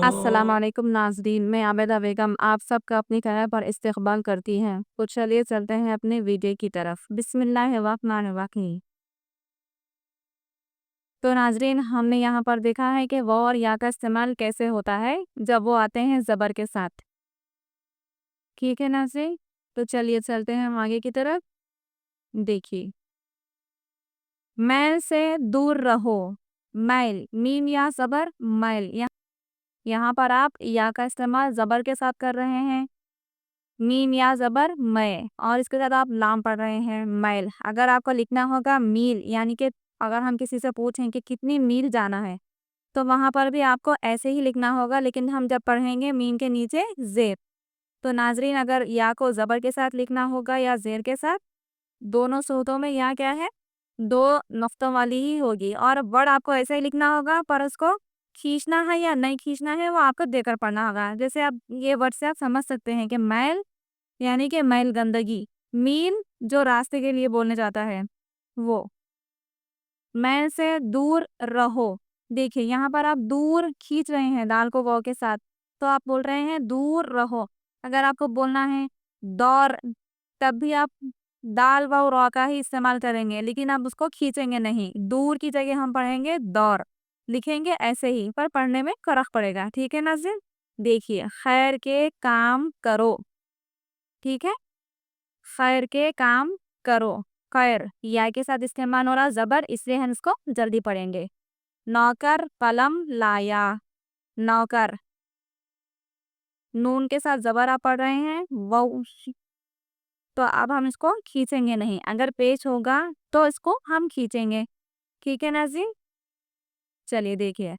अस्सलाम वालेकुम नाज़रीन, मैं आबिदा बेगम आप सबका अपनी चैनल पर इस्तकबाल करती हैं। तो चलिए चलते हैं अपने वीडियो की तरफ। बिस्मिल्लाहिर्रहमानिर्रहीम। तो नाज़रीन हमने यहाँ पर देखा है कि वो और या का इस्तेमाल कैसे होता है जब वो आते हैं ज़बर के साथ। ठीक है नाज़रीन, तो चलिए चलते हैं हम आगे की तरफ। देखिए, मैल से दूर रहो। मैल, मीम या ज़बर मैल। यहाँ पर आप या का इस्तेमाल ज़बर के साथ कर रहे हैं। मीम या ज़बर मैं और इसके साथ आप लाम पढ़ रहे हैं मैल। अगर आपको लिखना होगा मील, यानी कि अगर हम किसी से पूछें कि कितनी मील जाना है, तो वहाँ पर भी आपको ऐसे ही लिखना होगा, लेकिन हम जब पढ़ेंगे मीम के नीचे ज़ेर। तो नाज़रीन अगर या को ज़बर के साथ लिखना होगा या ज़ेर के साथ, दोनों सूरतों में या क्या है, दो नुक्तों वाली ही होगी और वर्ड आपको ऐसे ही लिखना होगा, पर उसको खींचना है या नहीं खींचना है वो आपको देकर पढ़ना होगा। जैसे आप ये वर्ड से आप समझ सकते हैं कि मैल यानी कि मैल गंदगी, मील जो रास्ते के लिए बोलने जाता है वो। मैल से दूर रहो। देखिए यहाँ पर आप दूर खींच रहे हैं दाल को वाव के साथ, तो आप बोल रहे हैं दूर रहो। अगर आपको बोलना है दौर, तब भी आप दाल वाव रॉ का ही इस्तेमाल करेंगे, लेकिन आप उसको खींचेंगे नहीं। दूर की जगह हम पढ़ेंगे दौर, लिखेंगे ऐसे ही, पर पढ़ने में फर्क पड़ेगा। ठीक है नाज़रीन, देखिए खैर के काम करो। ठीक है, खैर के काम करो। खैर या के साथ इस्तेमाल हो रहा ज़बर, इसलिए हम इसको जल्दी पढ़ेंगे। नौकर कलम लाया। नौकर, नून के साथ ज़बर आप पढ़ रहे हैं वो, तो अब हम इसको खींचेंगे नहीं। अगर पेश होगा तो इसको हम खींचेंगे। ठीक है नाज़रीन, चलिए देखिए,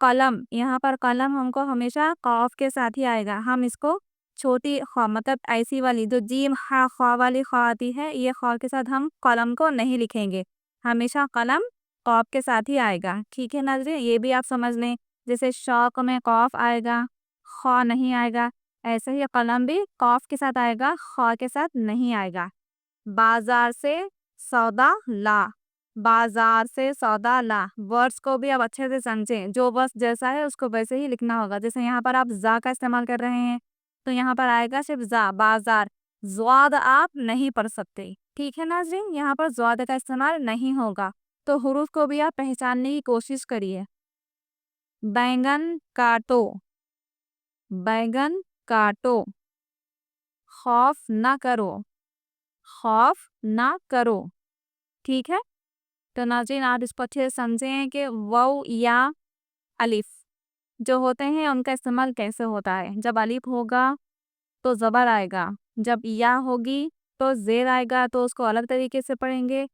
कलम, यहाँ पर कलम हमको हमेशा कॉफ के साथ ही आएगा। हम इसको छोटी ख मतलब ऐसी वाली जो जीम हा ख वाली ख आती है, ये ख के साथ हम कलम को नहीं लिखेंगे। हमेशा कलम कॉफ के साथ ही आएगा। ठीक है नाज़रीन, ये भी आप समझ लें। जैसे शौक में कॉफ आएगा, ख नहीं आएगा, ऐसे ही कलम भी कॉफ के साथ आएगा, ख के साथ नहीं आएगा। बाजार से सौदा ला। बाजार से सौदा ला, वर्ड्स को भी आप अच्छे से समझें। जो वर्ड्स जैसा है उसको वैसे ही लिखना होगा। जैसे यहाँ पर आप जा का इस्तेमाल कर रहे हैं, तो यहाँ पर आएगा सिर्फ जा, बाजार। ज़्वाद आप नहीं पढ़ सकते। ठीक है नाज़रीन, यहाँ पर ज़्वाद का इस्तेमाल नहीं होगा। तो हुरूफ को भी आप पहचानने की कोशिश करिए। बैंगन काटो। बैंगन काटो। खौफ ना करो। खौफ ना करो। ठीक है, तो नाज़रीन आप इसको अच्छे से समझें कि वाव या अलिफ जो होते हैं उनका इस्तेमाल कैसे होता है। जब अलिफ होगा तो ज़बर आएगा, जब या होगी तो ज़ेर आएगा, तो उसको अलग तरीके से पढ़ेंगे,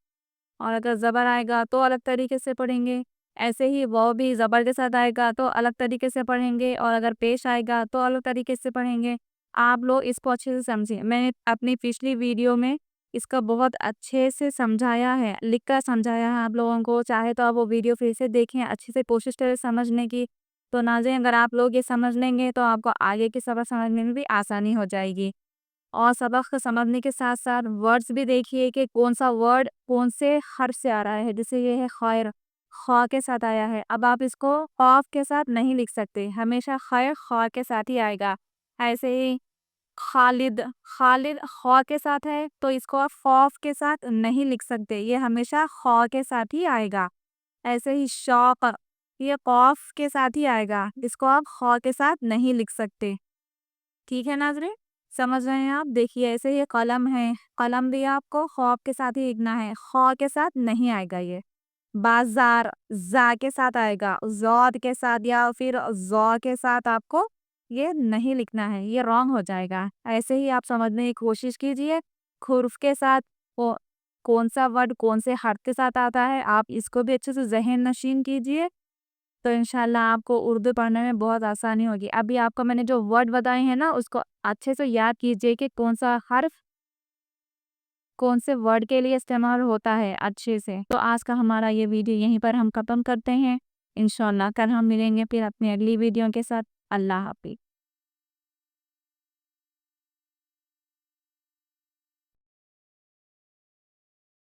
और अगर ज़बर आएगा तो अलग तरीके से पढ़ेंगे। ऐसे ही वाव भी ज़बर के साथ आएगा तो अलग तरीके से पढ़ेंगे, और अगर पेश आएगा तो अलग तरीके से पढ़ेंगे। आप लोग इसको अच्छे से समझें। मैंने अपनी पिछली वीडियो में इसका बहुत अच्छे से समझाया है, लिख कर समझाया है आप लोगों को। चाहे तो आप वो वीडियो फिर से देखें, अच्छे से कोशिश करें समझने की। तो नाज़रीन अगर आप लोग ये समझ लेंगे तो आपको आगे की सबक समझने में भी आसानी हो जाएगी। और सबक को समझने के साथ साथ वर्ड्स भी देखिए कि कौन सा वर्ड कौन से हर्फ से आ रहा है। जैसे ये है खैर, ख के साथ आया है, अब आप इसको खौफ के साथ नहीं लिख सकते, हमेशा खैर ख के साथ ही आएगा। ऐसे ही खालिद, खालिद ख के साथ है तो इसको आप खौफ के साथ नहीं लिख सकते, ये हमेशा ख के साथ ही आएगा। ऐसे ही शौक, ये कौफ के साथ ही आएगा, इसको आप ख के साथ नहीं लिख सकते। ठीक है नाज़रीन, समझ रहे हैं आप। देखिए ऐसे ही कलम है, कलम भी आपको खौफ के साथ ही लिखना है, ख के साथ नहीं आएगा ये। बाजार, जा के साथ आएगा, जौद के साथ या फिर जौ के साथ आपको ये नहीं लिखना है, ये रॉन्ग हो जाएगा। ऐसे ही आप समझने की कोशिश कीजिए। खुर्फ के साथ वो कौन सा वर्ड कौन से हर्फ के साथ आता है, आप इसको भी अच्छे से ज़हन नशीन कीजिए, तो इंशाल्लाह आपको उर्दू पढ़ने में बहुत आसानी होगी। अभी आपको मैंने जो वर्ड बताए हैं ना, उसको अच्छे से याद कीजिए कि कौन सा हर्फ कौन से वर्ड के लिए इस्तेमाल होता है अच्छे से। तो आज का हमारा ये वीडियो यहीं पर हम ख़त्म करते हैं। इंशाल्लाह कल हम मिलेंगे फिर अपनी अगली वीडियो के साथ। अल्लाह हाफ़िज़।